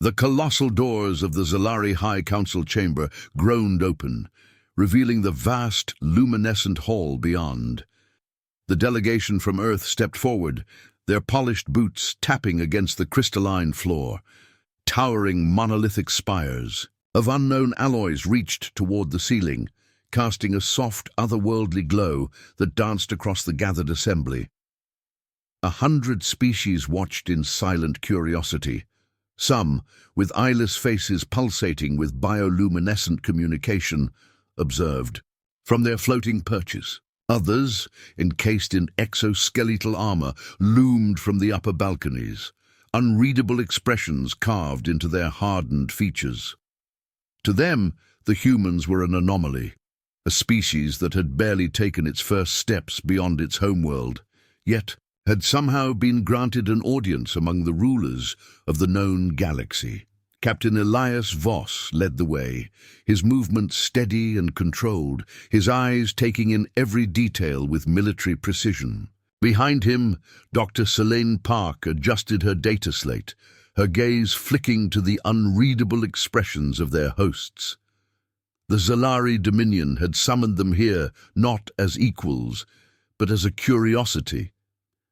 The colossal doors of the Xelari High Council chamber groaned open, revealing the vast, luminescent hall beyond. The delegation from Earth stepped forward, their polished boots tapping against the crystalline floor. Towering monolithic spires of unknown alloys reached toward the ceiling, casting a soft, otherworldly glow that danced across the gathered assembly. 100 species watched in silent curiosity, some, with eyeless faces pulsating with bioluminescent communication, observed from their floating perches. Others, encased in exoskeletal armor, loomed from the upper balconies, unreadable expressions carved into their hardened features. To them, the humans were an anomaly, a species that had barely taken its first steps beyond its homeworld, yet had somehow been granted an audience among the rulers of the known galaxy. Captain Elias Voss led the way, his movements steady and controlled, his eyes taking in every detail with military precision. Behind him, Dr. Selene Park adjusted her data slate, her gaze flicking to the unreadable expressions of their hosts. The Xelari Dominion had summoned them here not as equals, but as a curiosity,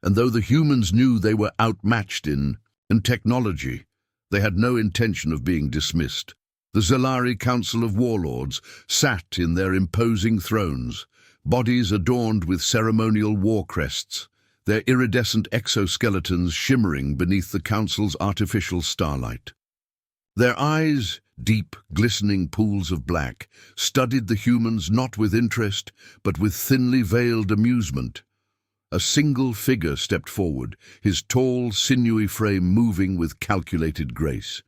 and though the humans knew they were outmatched in technology, they had no intention of being dismissed. The Xelari Council of Warlords sat in their imposing thrones, bodies adorned with ceremonial war crests, their iridescent exoskeletons shimmering beneath the council's artificial starlight. Their eyes, deep, glistening pools of black, studied the humans not with interest, but with thinly veiled amusement. A single figure stepped forward, his tall, sinewy frame moving with calculated grace.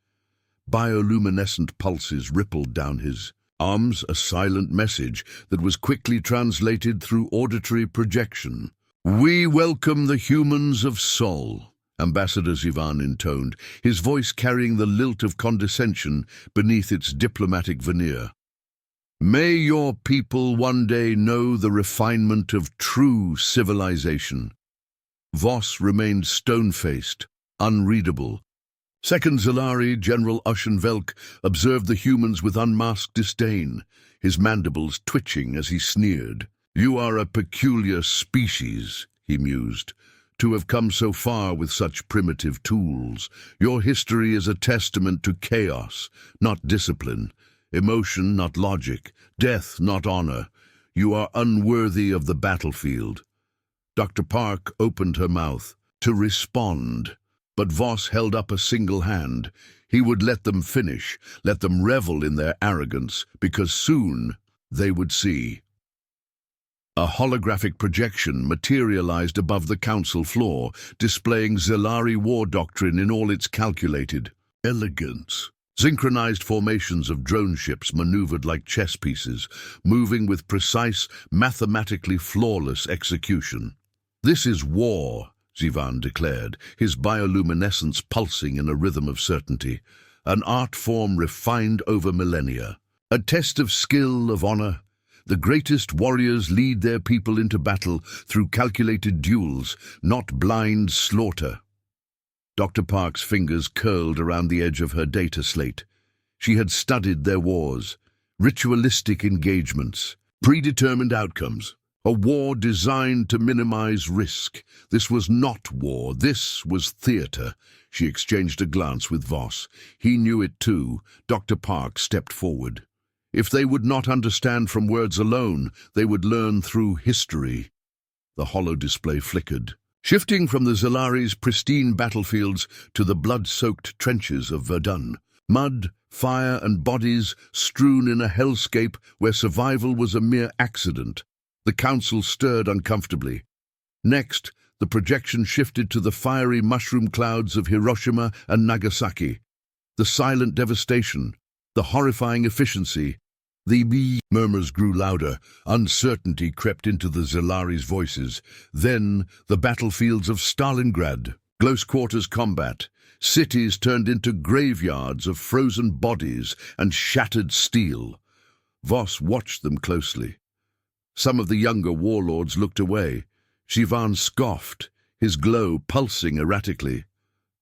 Bioluminescent pulses rippled down his arms, a silent message that was quickly translated through auditory projection. "We welcome the humans of Sol," Ambassador Zivan intoned, his voice carrying the lilt of condescension beneath its diplomatic veneer. "May your people one day know the refinement of true civilization." Voss remained stone-faced, unreadable. Second Xelari, General Ushenvelk, observed the humans with unmasked disdain, his mandibles twitching as he sneered. "You are a peculiar species," he mused, "to have come so far with such primitive tools. Your history is a testament to chaos, not discipline, emotion, not logic, death, not honor. You are unworthy of the battlefield." Dr. Park opened her mouth to respond, but Voss held up a single hand. He would let them finish, let them revel in their arrogance, because soon they would see. A holographic projection materialized above the council floor, displaying Xelari war doctrine in all its calculated elegance. Synchronized formations of drone ships maneuvered like chess pieces, moving with precise, mathematically flawless execution. "This is war," Zivan declared, his bioluminescence pulsing in a rhythm of certainty, "an art form refined over millennia. A test of skill, of honor. The greatest warriors lead their people into battle through calculated duels, not blind slaughter." Dr. Park's fingers curled around the edge of her data slate. She had studied their wars, ritualistic engagements, predetermined outcomes. A war designed to minimize risk. This was not war, this was theater. She exchanged a glance with Voss. He knew it too. Dr. Park stepped forward. If they would not understand from words alone, they would learn through history. The hollow display flickered, shifting from the Xelari's pristine battlefields to the blood-soaked trenches of Verdun. Mud, fire, and bodies strewn in a hellscape where survival was a mere accident. The council stirred uncomfortably. Next, the projection shifted to the fiery mushroom clouds of Hiroshima and Nagasaki. The silent devastation, the horrifying efficiency. The murmurs grew louder. Uncertainty crept into the Xelari's voices. Then, the battlefields of Stalingrad, close-quarters combat. Cities turned into graveyards of frozen bodies and shattered steel. Voss watched them closely. Some of the younger warlords looked away. Zivan scoffed, his glow pulsing erratically.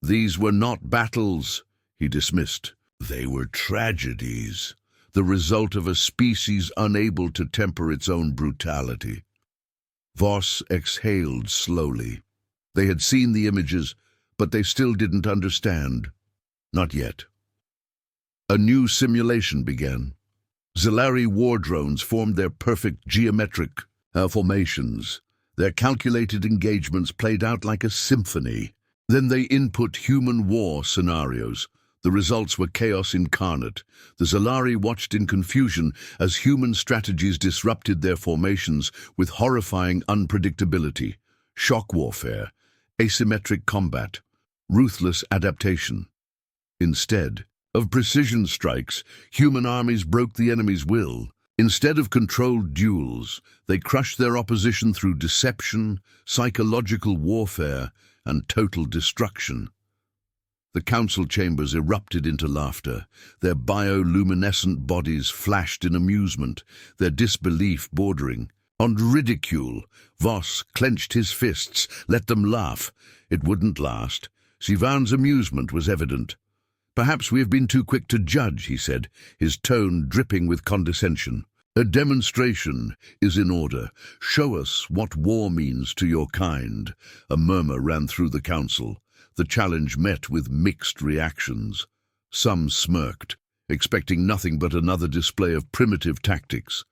"These were not battles," he dismissed. They were tragedies, the result of a species unable to temper its own brutality. Voss exhaled slowly. They had seen the images, but they still didn't understand. Not yet. A new simulation began. Xelari war drones formed their perfect geometric formations. Their calculated engagements played out like a symphony. Then they input human war scenarios. The results were chaos incarnate. The Xelari watched in confusion as human strategies disrupted their formations with horrifying unpredictability, shock warfare, asymmetric combat, ruthless adaptation. Instead of precision strikes, human armies broke the enemy's will. Instead of controlled duels, they crushed their opposition through deception, psychological warfare, and total destruction. The council chambers erupted into laughter. Their bioluminescent bodies flashed in amusement, their disbelief bordering on ridicule. Voss clenched his fists. Let them laugh. It wouldn't last. Sivan's amusement was evident. "Perhaps we have been too quick to judge," he said, his tone dripping with condescension. "A demonstration is in order. Show us what war means to your kind." A murmur ran through the council. The challenge met with mixed reactions. Some smirked, expecting nothing but another display of primitive tactics.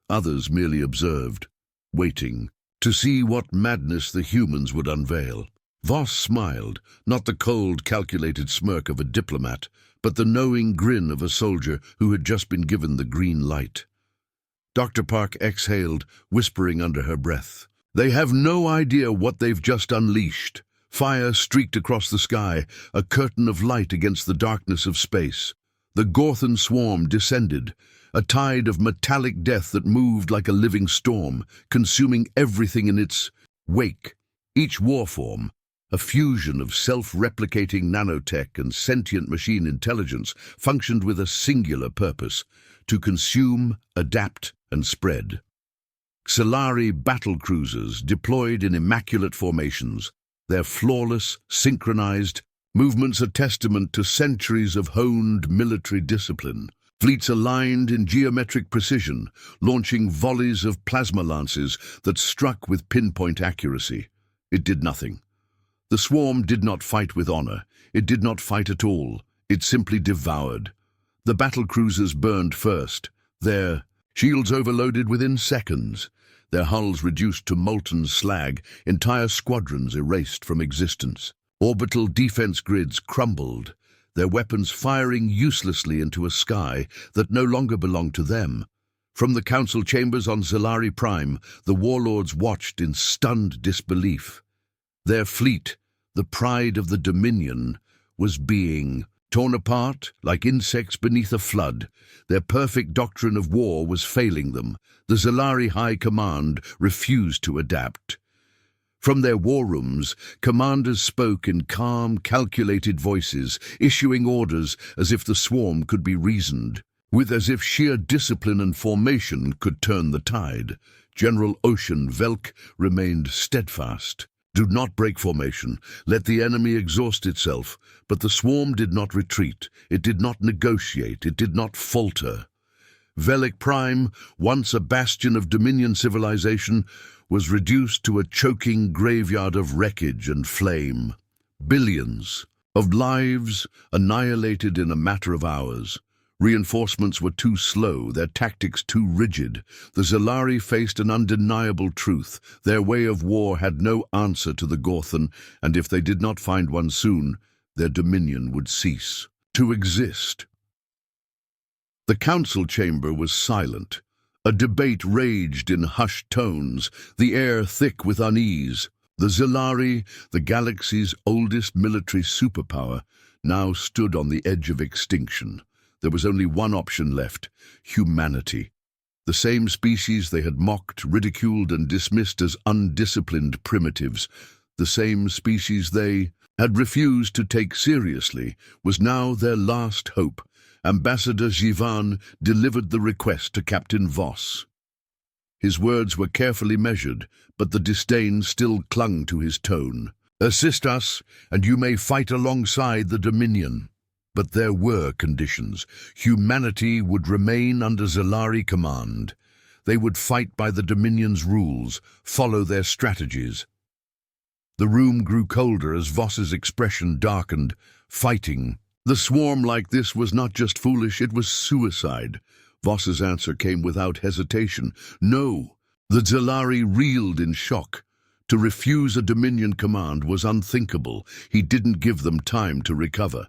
Others merely observed, waiting to see what madness the humans would unveil. Voss smiled, not the cold, calculated smirk of a diplomat, but the knowing grin of a soldier who had just been given the green light. Dr. Park exhaled, whispering under her breath. "They have no idea what they've just unleashed." Fire streaked across the sky, a curtain of light against the darkness of space. The Gorthen Swarm descended, a tide of metallic death that moved like a living storm, consuming everything in its wake. Each warform, a fusion of self-replicating nanotech and sentient machine intelligence, functioned with a singular purpose: to consume, adapt, and spread. Xelari battlecruisers deployed in immaculate formations, their flawless, synchronized movements a testament to centuries of honed military discipline. Fleets aligned in geometric precision, launching volleys of plasma lances that struck with pinpoint accuracy. It did nothing. The swarm did not fight with honor. It did not fight at all. It simply devoured. The battlecruisers burned first, their shields overloaded within seconds. Their hulls reduced to molten slag, entire squadrons erased from existence. Orbital defense grids crumbled, their weapons firing uselessly into a sky that no longer belonged to them. From the council chambers on Xelari Prime, the warlords watched in stunned disbelief. Their fleet, the pride of the Dominion, was being torn apart like insects beneath a flood. Their perfect doctrine of war was failing them. The Xelari High Command refused to adapt. From their war rooms, commanders spoke in calm, calculated voices, issuing orders as if the swarm could be reasoned with, as if sheer discipline and formation could turn the tide. General Ocean Velk remained steadfast. "Do not break formation. Let the enemy exhaust itself." But the swarm did not retreat. It did not negotiate. It did not falter. Velk Prime, once a bastion of Dominion civilization, was reduced to a choking graveyard of wreckage and flame. Billions of lives annihilated in a matter of hours. Reinforcements were too slow, their tactics too rigid. The Xelari faced an undeniable truth. Their way of war had no answer to the Gorthen, and if they did not find one soon, their dominion would cease to exist. The council chamber was silent. A debate raged in hushed tones, the air thick with unease. The Xelari, the galaxy's oldest military superpower, now stood on the edge of extinction. There was only one option left: humanity. The same species they had mocked, ridiculed, and dismissed as undisciplined primitives, the same species they had refused to take seriously, was now their last hope. Ambassador Sivan delivered the request to Captain Voss. His words were carefully measured, but the disdain still clung to his tone. "Assist us, and you may fight alongside the Dominion." But there were conditions. Humanity would remain under Xelari command. They would fight by the Dominion's rules, follow their strategies. The room grew colder as Voss's expression darkened. Fighting. The swarm like this was not just foolish, it was suicide. Voss's answer came without hesitation. No. The Xelari reeled in shock. To refuse a Dominion command was unthinkable. He didn't give them time to recover.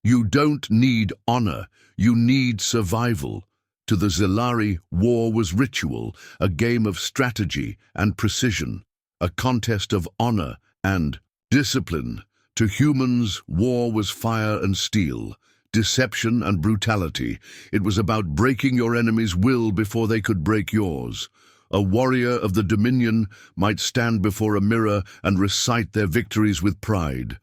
You don't need honor, you need survival. To the Xelari, war was ritual, a game of strategy and precision, a contest of honor and discipline. To humans, war was fire and steel, deception and brutality. It was about breaking your enemy's will before they could break yours. A warrior of the Dominion might stand before a mirror and recite their victories with pride.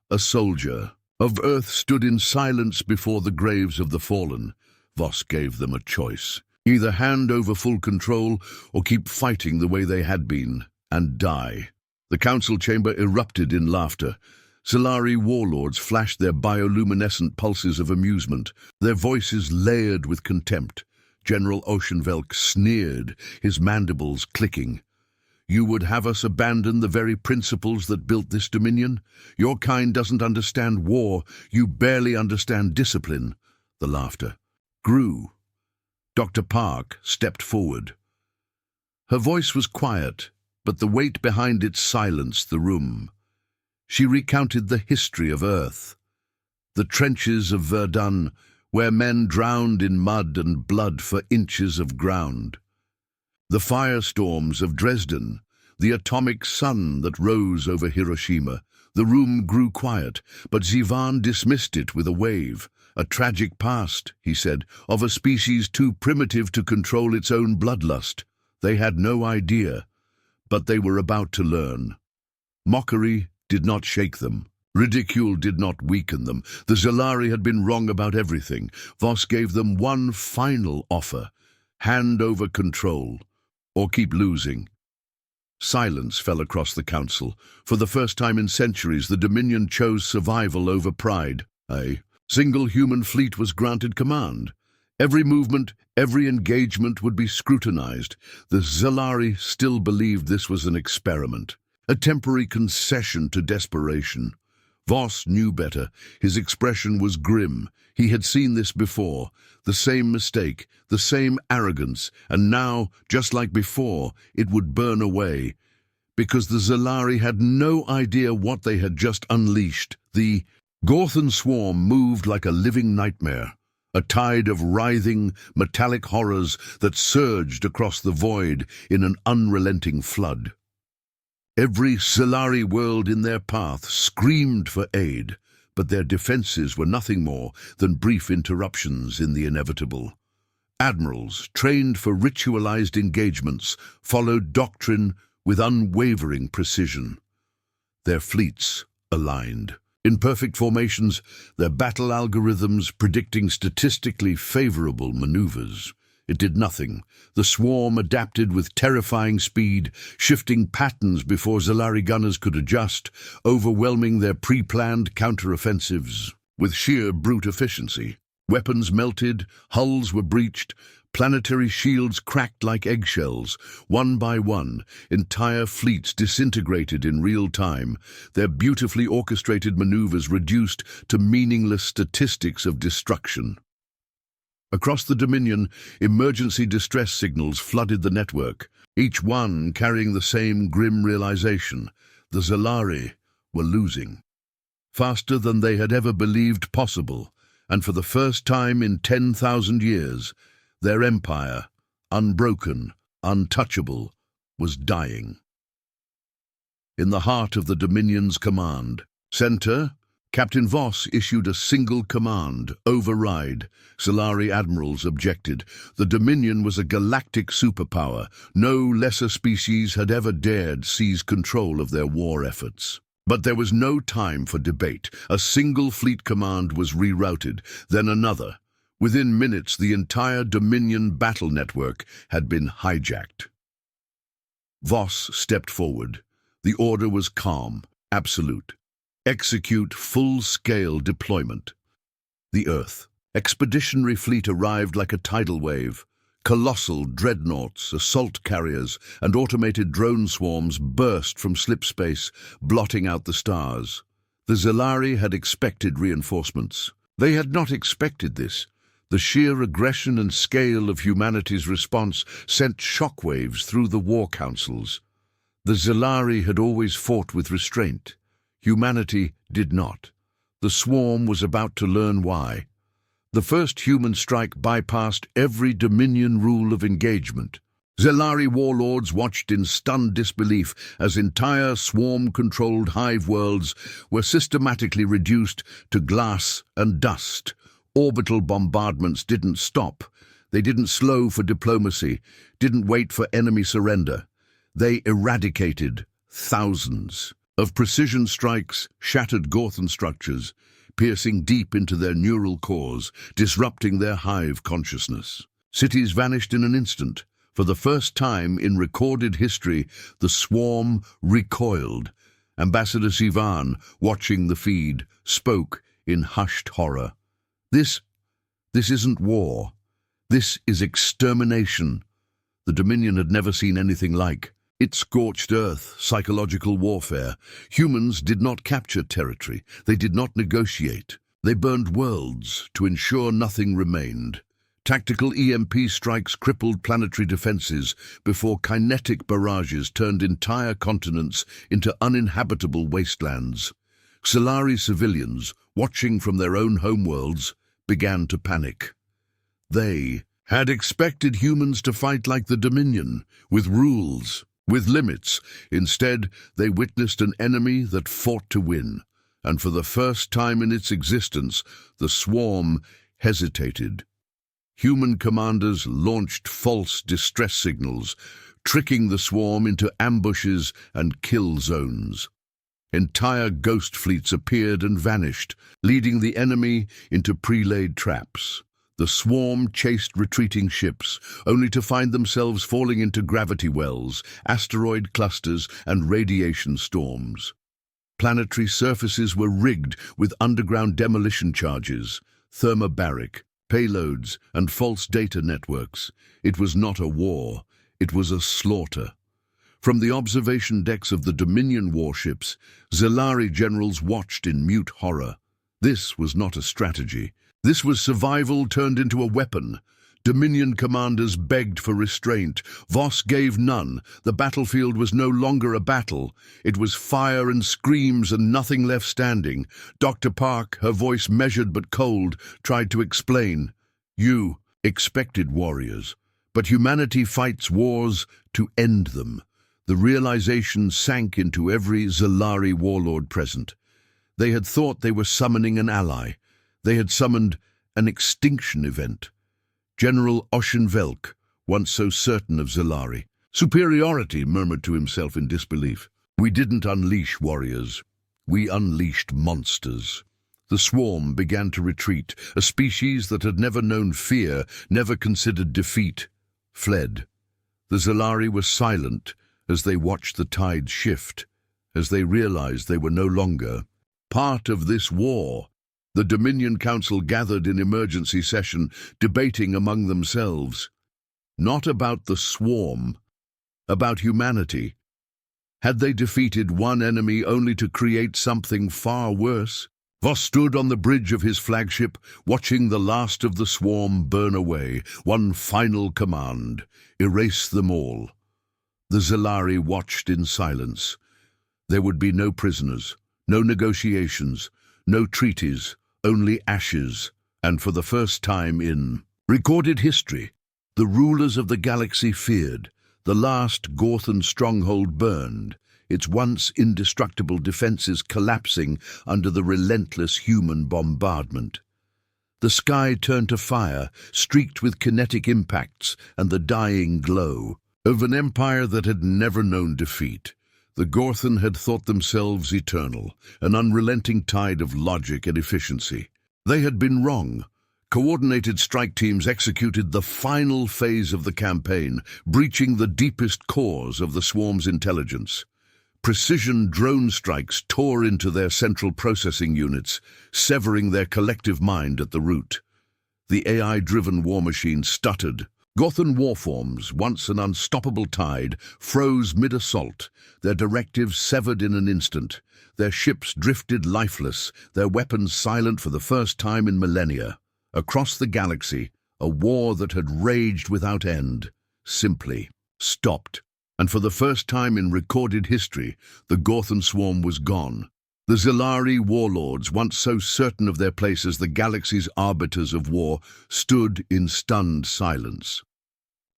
A soldier of Earth stood in silence before the graves of the fallen. Voss gave them a choice. Either hand over full control or keep fighting the way they had been, and die. The council chamber erupted in laughter. Xelari warlords flashed their bioluminescent pulses of amusement, their voices layered with contempt. General Oceanvelk sneered, his mandibles clicking. You would have us abandon the very principles that built this Dominion? Your kind doesn't understand war. You barely understand discipline. The laughter grew. Dr. Park stepped forward. Her voice was quiet, but the weight behind it silenced the room. She recounted the history of Earth, the trenches of Verdun, where men drowned in mud and blood for inches of ground. The firestorms of Dresden, the atomic sun that rose over Hiroshima. The room grew quiet, but Zivan dismissed it with a wave. A tragic past, he said, of a species too primitive to control its own bloodlust. They had no idea, but they were about to learn. Mockery did not shake them. Ridicule did not weaken them. The Xelari had been wrong about everything. Voss gave them one final offer: hand over control, or keep losing. Silence fell across the council. For the first time in centuries, the Dominion chose survival over pride. A single human fleet was granted command. Every movement, every engagement would be scrutinized. The Xelari still believed this was an experiment, a temporary concession to desperation. Voss knew better. His expression was grim. He had seen this before. The same mistake, the same arrogance, and now, just like before, it would burn away. Because the Xelari had no idea what they had just unleashed. The Gorthen Swarm moved like a living nightmare, a tide of writhing, metallic horrors that surged across the void in an unrelenting flood. Every Xelari world in their path screamed for aid, but their defenses were nothing more than brief interruptions in the inevitable. Admirals, trained for ritualized engagements, followed doctrine with unwavering precision. Their fleets aligned. In perfect formations, their battle algorithms predicting statistically favorable maneuvers. It did nothing. The swarm adapted with terrifying speed, shifting patterns before Xelari gunners could adjust, overwhelming their pre-planned counter-offensives with sheer brute efficiency. Weapons melted, hulls were breached, planetary shields cracked like eggshells. One by one, entire fleets disintegrated in real time, their beautifully orchestrated maneuvers reduced to meaningless statistics of destruction. Across the Dominion, emergency distress signals flooded the network, each one carrying the same grim realization: the Xelari were losing. Faster than they had ever believed possible, and for the first time in 10,000 years, their empire, unbroken, untouchable, was dying. In the heart of the Dominion's command center, Captain Voss issued a single command: override. Xelari admirals objected. The Dominion was a galactic superpower. No lesser species had ever dared seize control of their war efforts. But there was no time for debate. A single fleet command was rerouted, then another. Within minutes, the entire Dominion battle network had been hijacked. Voss stepped forward. The order was calm, absolute. Execute full-scale deployment. The Earth. Expeditionary fleet arrived like a tidal wave. Colossal dreadnoughts, assault carriers, and automated drone swarms burst from slipspace, blotting out the stars. The Xelari had expected reinforcements. They had not expected this. The sheer aggression and scale of humanity's response sent shockwaves through the war councils. The Xelari had always fought with restraint. Humanity did not. The swarm was about to learn why. The first human strike bypassed every Dominion rule of engagement. Xelari warlords watched in stunned disbelief as entire swarm-controlled hive worlds were systematically reduced to glass and dust. Orbital bombardments didn't stop. They didn't slow for diplomacy, didn't wait for enemy surrender. They eradicated thousands of precision strikes, shattered Gorthen structures, piercing deep into their neural cores, disrupting their hive consciousness. Cities vanished in an instant. For the first time in recorded history, the swarm recoiled. Ambassador Sivan, watching the feed, spoke in hushed horror. This isn't war. This is extermination. The Dominion had never seen anything like. It scorched earth, psychological warfare. Humans did not capture territory. They did not negotiate. They burned worlds to ensure nothing remained. Tactical EMP strikes crippled planetary defenses before kinetic barrages turned entire continents into uninhabitable wastelands. Xelari civilians, watching from their own homeworlds, began to panic. They had expected humans to fight like the Dominion, with rules, with limits. Instead, they witnessed an enemy that fought to win, and for the first time in its existence, the swarm hesitated. Human commanders launched false distress signals, tricking the swarm into ambushes and kill zones. Entire ghost fleets appeared and vanished, leading the enemy into pre-laid traps. The swarm chased retreating ships, only to find themselves falling into gravity wells, asteroid clusters, and radiation storms. Planetary surfaces were rigged with underground demolition charges, thermobaric, payloads, and false data networks. It was not a war, it was a slaughter. From the observation decks of the Dominion warships, Xelari generals watched in mute horror. This was not a strategy. This was survival turned into a weapon. Dominion commanders begged for restraint. Voss gave none. The battlefield was no longer a battle. It was fire and screams and nothing left standing. Dr. Park, her voice measured but cold, tried to explain. You expected warriors, but humanity fights wars to end them. The realization sank into every Xelari warlord present. They had thought they were summoning an ally. They had summoned an extinction event. General Oshenvelk, once so certain of Xelari. Superiority, murmured to himself in disbelief. We didn't unleash warriors. We unleashed monsters. The swarm began to retreat. A species that had never known fear, never considered defeat, fled. The Xelari were silent as they watched the tide shift, as they realized they were no longer part of this war. The Dominion Council gathered in emergency session, debating among themselves. Not about the swarm, about humanity. Had they defeated one enemy only to create something far worse? Voss stood on the bridge of his flagship, watching the last of the swarm burn away. One final command: erase them all. The Xelari watched in silence. There would be no prisoners, no negotiations, no treaties, only ashes, and for the first time in recorded history, the rulers of the galaxy feared. The last Gorthen stronghold burned, its once indestructible defenses collapsing under the relentless human bombardment. The sky turned to fire, streaked with kinetic impacts and the dying glow of an empire that had never known defeat. The Gorthen had thought themselves eternal, an unrelenting tide of logic and efficiency. They had been wrong. Coordinated strike teams executed the final phase of the campaign, breaching the deepest cores of the swarm's intelligence. Precision drone strikes tore into their central processing units, severing their collective mind at the root. The AI-driven war machine stuttered. Gorthen warforms, once an unstoppable tide, froze mid-assault, their directives severed in an instant. Their ships drifted lifeless, their weapons silent for the first time in millennia. Across the galaxy, a war that had raged without end, simply stopped. And for the first time in recorded history, the Gorthen Swarm was gone. The Xelari warlords, once so certain of their place as the galaxy's arbiters of war, stood in stunned silence.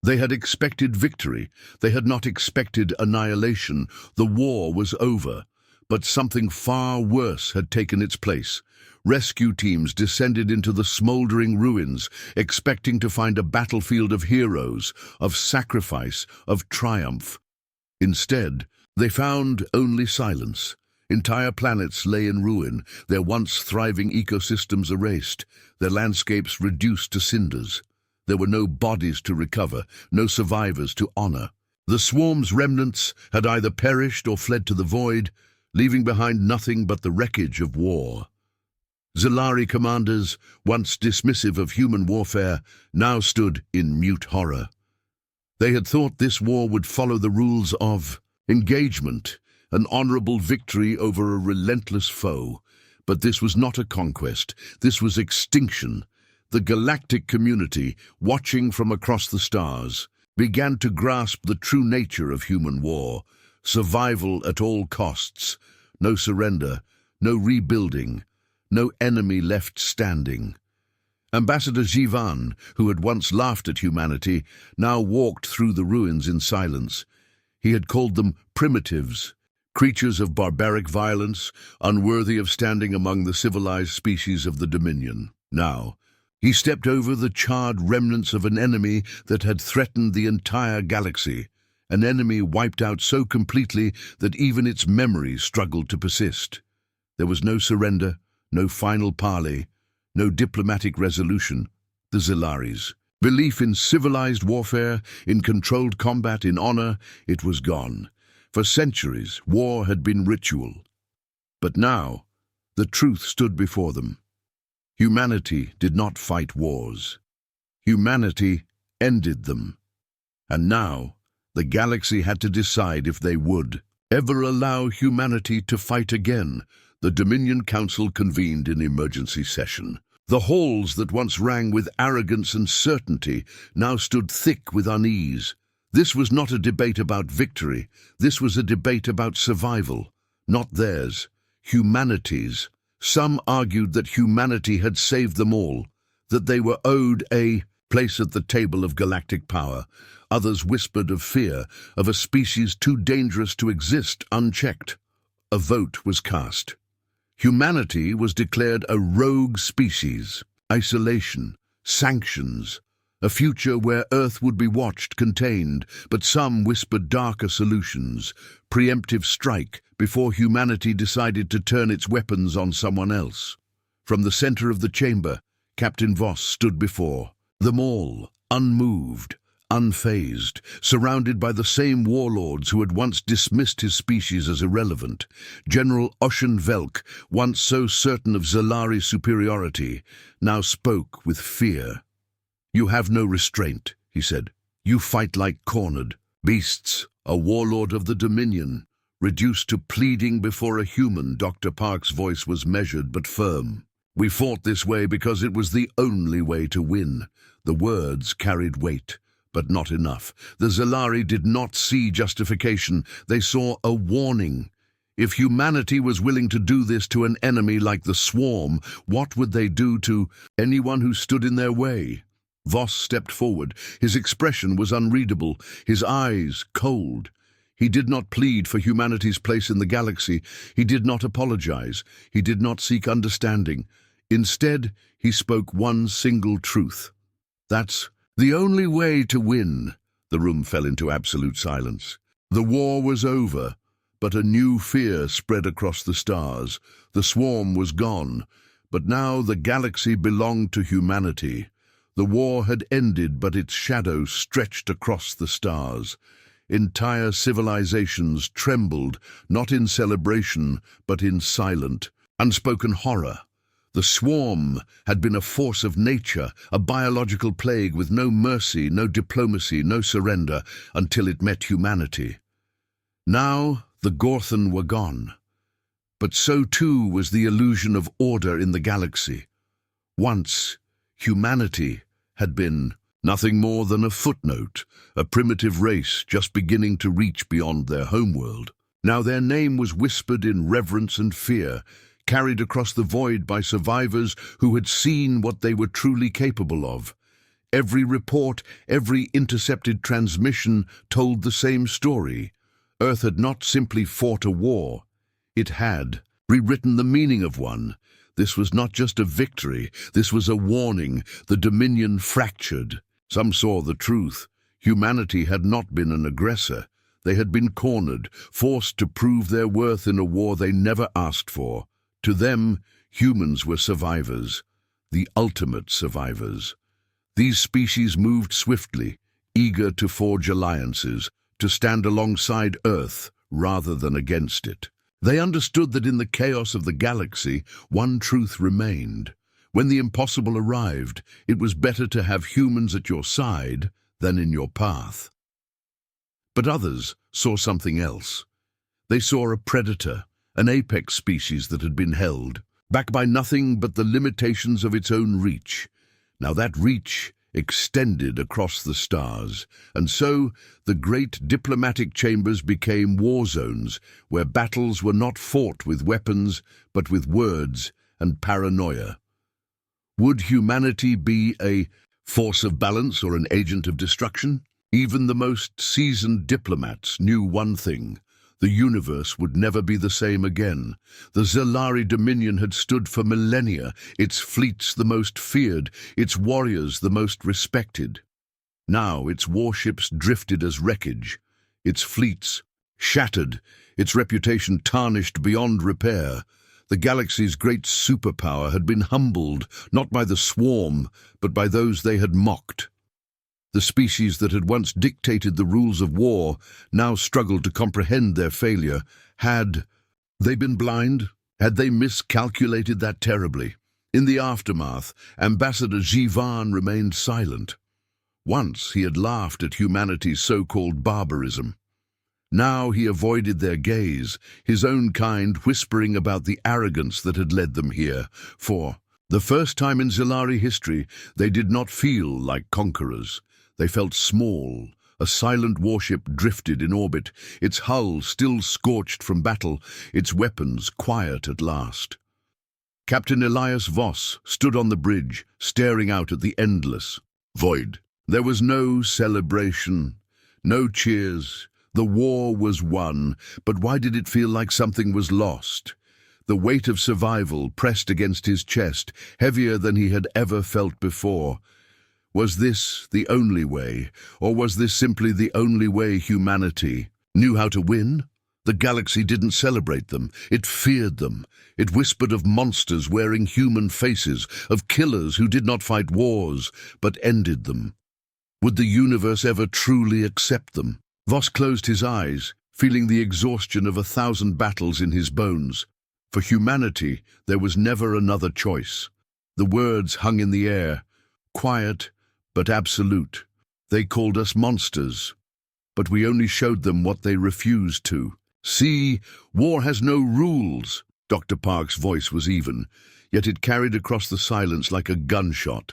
They had expected victory. They had not expected annihilation. The war was over. But something far worse had taken its place. Rescue teams descended into the smoldering ruins, expecting to find a battlefield of heroes, of sacrifice, of triumph. Instead, they found only silence. Entire planets lay in ruin, their once thriving ecosystems erased, their landscapes reduced to cinders. There were no bodies to recover, no survivors to honor. The swarm's remnants had either perished or fled to the void, leaving behind nothing but the wreckage of war. Xelari commanders, once dismissive of human warfare, now stood in mute horror. They had thought this war would follow the rules of engagement, an honorable victory over a relentless foe. But this was not a conquest, this was extinction. The galactic community, watching from across the stars, began to grasp the true nature of human war. Survival at all costs, no surrender, no rebuilding, no enemy left standing. Ambassador Jivan, who had once laughed at humanity, now walked through the ruins in silence. He had called them primitives, creatures of barbaric violence, unworthy of standing among the civilized species of the Dominion. Now, he stepped over the charred remnants of an enemy that had threatened the entire galaxy, an enemy wiped out so completely that even its memories struggled to persist. There was no surrender, no final parley, no diplomatic resolution. The Xelaris. Belief in civilized warfare, in controlled combat, in honor, it was gone. For centuries, war had been ritual. But now, the truth stood before them. Humanity did not fight wars. Humanity ended them. And now, the galaxy had to decide if they would ever allow humanity to fight again. The Dominion Council convened in emergency session. The halls that once rang with arrogance and certainty now stood thick with unease. This was not a debate about victory. This was a debate about survival. Not theirs, humanity's. Some argued that humanity had saved them all, that they were owed a place at the table of galactic power. Others whispered of fear, of a species too dangerous to exist unchecked. A vote was cast. Humanity was declared a rogue species. Isolation, sanctions, a future where Earth would be watched, contained, but some whispered darker solutions. Preemptive strike before humanity decided to turn its weapons on someone else. From the center of the chamber, Captain Voss stood before them all, unmoved, unfazed, surrounded by the same warlords who had once dismissed his species as irrelevant. General Ocean Velk, once so certain of Xelari superiority, now spoke with fear. "You have no restraint," he said. "You fight like cornered beasts." A warlord of the Dominion, reduced to pleading before a human, Dr. Park's voice was measured but firm. "We fought this way because it was the only way to win." The words carried weight, but not enough. The Xelari did not see justification. They saw a warning. If humanity was willing to do this to an enemy like the Swarm, what would they do to anyone who stood in their way? Voss stepped forward. His expression was unreadable, his eyes cold. He did not plead for humanity's place in the galaxy. He did not apologize. He did not seek understanding. Instead, he spoke one single truth. "That's the only way to win." The room fell into absolute silence. The war was over, but a new fear spread across the stars. The Swarm was gone, but now the galaxy belonged to humanity. The war had ended, but its shadow stretched across the stars. Entire civilizations trembled, not in celebration, but in silent, unspoken horror. The swarm had been a force of nature, a biological plague with no mercy, no diplomacy, no surrender, until it met humanity. Now the Gorthen were gone. But so too was the illusion of order in the galaxy. Once, humanity had been nothing more than a footnote, a primitive race just beginning to reach beyond their homeworld. Now their name was whispered in reverence and fear, carried across the void by survivors who had seen what they were truly capable of. Every report, every intercepted transmission told the same story. Earth had not simply fought a war. It had rewritten the meaning of one. This was not just a victory, this was a warning. The Dominion fractured. Some saw the truth. Humanity had not been an aggressor. They had been cornered, forced to prove their worth in a war they never asked for. To them, humans were survivors, the ultimate survivors. These species moved swiftly, eager to forge alliances, to stand alongside Earth rather than against it. They understood that in the chaos of the galaxy, one truth remained. When the impossible arrived, it was better to have humans at your side than in your path. But others saw something else. They saw a predator, an apex species that had been held, back by nothing but the limitations of its own reach. Now that reach extended across the stars, and so the great diplomatic chambers became war zones where battles were not fought with weapons, but with words and paranoia. Would humanity be a force of balance or an agent of destruction? Even the most seasoned diplomats knew one thing: the universe would never be the same again. The Xelari Dominion had stood for millennia, its fleets the most feared, its warriors the most respected. Now its warships drifted as wreckage, its fleets shattered, its reputation tarnished beyond repair. The galaxy's great superpower had been humbled, not by the swarm, but by those they had mocked. The species that had once dictated the rules of war now struggled to comprehend their failure. Had they been blind? Had they miscalculated that terribly? In the aftermath, Ambassador Xivan remained silent. Once he had laughed at humanity's so-called barbarism. Now he avoided their gaze, his own kind whispering about the arrogance that had led them here. For the first time in Xelari history, they did not feel like conquerors. They felt small. A silent warship drifted in orbit, its hull still scorched from battle, its weapons quiet at last. Captain Elias Voss stood on the bridge, staring out at the endless void. There was no celebration, no cheers. The war was won, but why did it feel like something was lost? The weight of survival pressed against his chest, heavier than he had ever felt before. Was this the only way, or was this simply the only way humanity knew how to win? The galaxy didn't celebrate them, it feared them. It whispered of monsters wearing human faces, of killers who did not fight wars, but ended them. Would the universe ever truly accept them? Voss closed his eyes, feeling the exhaustion of 1,000 battles in his bones. For humanity, there was never another choice. The words hung in the air, quiet but absolute. They called us monsters, but we only showed them what they refused to. See, war has no rules. Dr. Park's voice was even, yet it carried across the silence like a gunshot.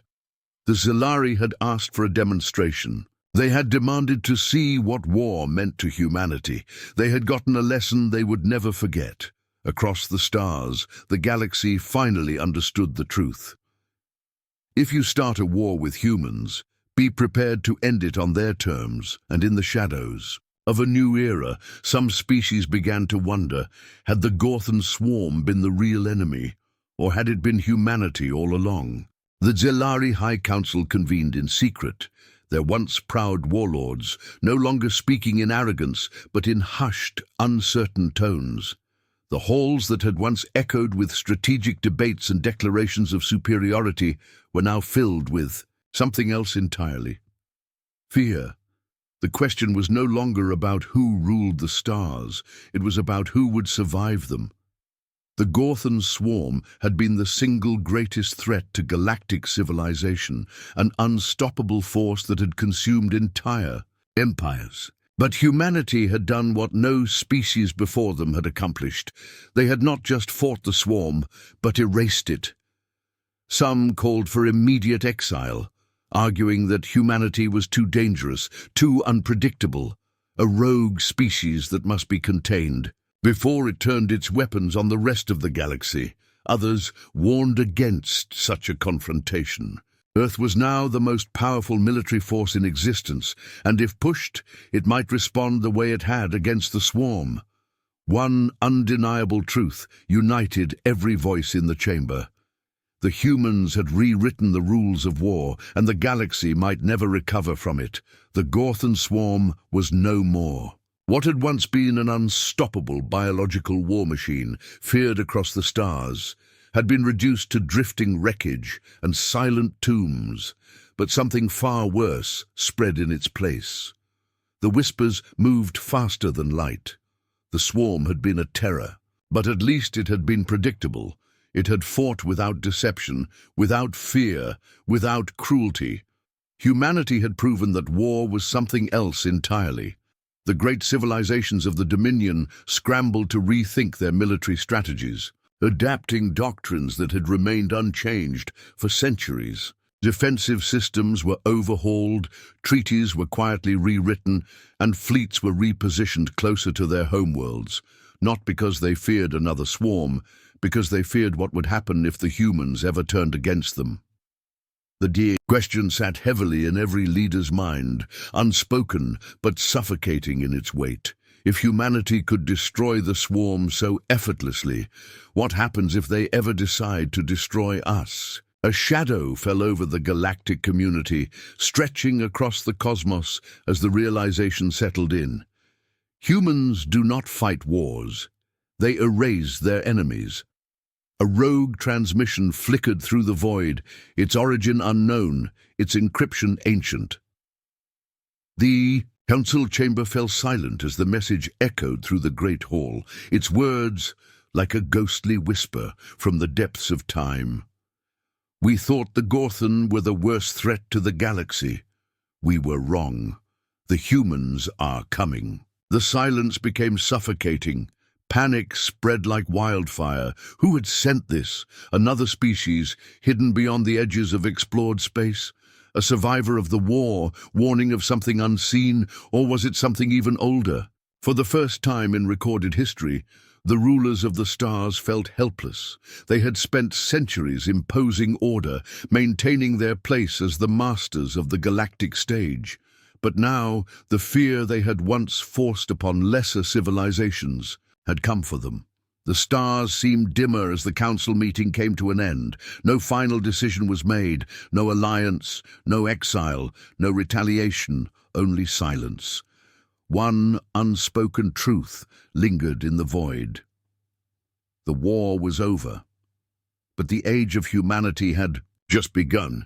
The Xelari had asked for a demonstration. They had demanded to see what war meant to humanity. They had gotten a lesson they would never forget. Across the stars, the galaxy finally understood the truth. If you start a war with humans, be prepared to end it on their terms and in the shadows. Of a new era, some species began to wonder, had the Gorthen Swarm been the real enemy, or had it been humanity all along? The Xelari High Council convened in secret, their once proud warlords, no longer speaking in arrogance, but in hushed, uncertain tones. The halls that had once echoed with strategic debates and declarations of superiority were now filled with something else entirely. Fear. The question was no longer about who ruled the stars, it was about who would survive them. The Gorthen Swarm had been the single greatest threat to galactic civilization, an unstoppable force that had consumed entire empires. But humanity had done what no species before them had accomplished. They had not just fought the swarm, but erased it. Some called for immediate exile, arguing that humanity was too dangerous, too unpredictable, a rogue species that must be contained before it turned its weapons on the rest of the galaxy. Others warned against such a confrontation. Earth was now the most powerful military force in existence, and if pushed, it might respond the way it had against the swarm. One undeniable truth united every voice in the chamber. The humans had rewritten the rules of war, and the galaxy might never recover from it. The Gorthen Swarm was no more. What had once been an unstoppable biological war machine, feared across the stars, had been reduced to drifting wreckage and silent tombs, but something far worse spread in its place. The whispers moved faster than light. The swarm had been a terror, but at least it had been predictable. It had fought without deception, without fear, without cruelty. Humanity had proven that war was something else entirely. The great civilizations of the Dominion scrambled to rethink their military strategies, adapting doctrines that had remained unchanged for centuries. Defensive systems were overhauled, treaties were quietly rewritten, and fleets were repositioned closer to their homeworlds, not because they feared another swarm, because they feared what would happen if the humans ever turned against them. The question sat heavily in every leader's mind, unspoken but suffocating in its weight. If humanity could destroy the swarm so effortlessly, what happens if they ever decide to destroy us? A shadow fell over the galactic community, stretching across the cosmos as the realization settled in. Humans do not fight wars. They erase their enemies. A rogue transmission flickered through the void, its origin unknown, its encryption ancient. The council chamber fell silent as the message echoed through the great hall, its words like a ghostly whisper from the depths of time. We thought the Gorthen were the worst threat to the galaxy. We were wrong. The humans are coming. The silence became suffocating. Panic spread like wildfire. Who had sent this? Another species, hidden beyond the edges of explored space? A survivor of the war, warning of something unseen, or was it something even older? For the first time in recorded history, the rulers of the stars felt helpless. They had spent centuries imposing order, maintaining their place as the masters of the galactic stage. But now, the fear they had once forced upon lesser civilizations had come for them. The stars seemed dimmer as the council meeting came to an end. No final decision was made, no alliance, no exile, no retaliation, only silence. One unspoken truth lingered in the void. The war was over, but the age of humanity had just begun.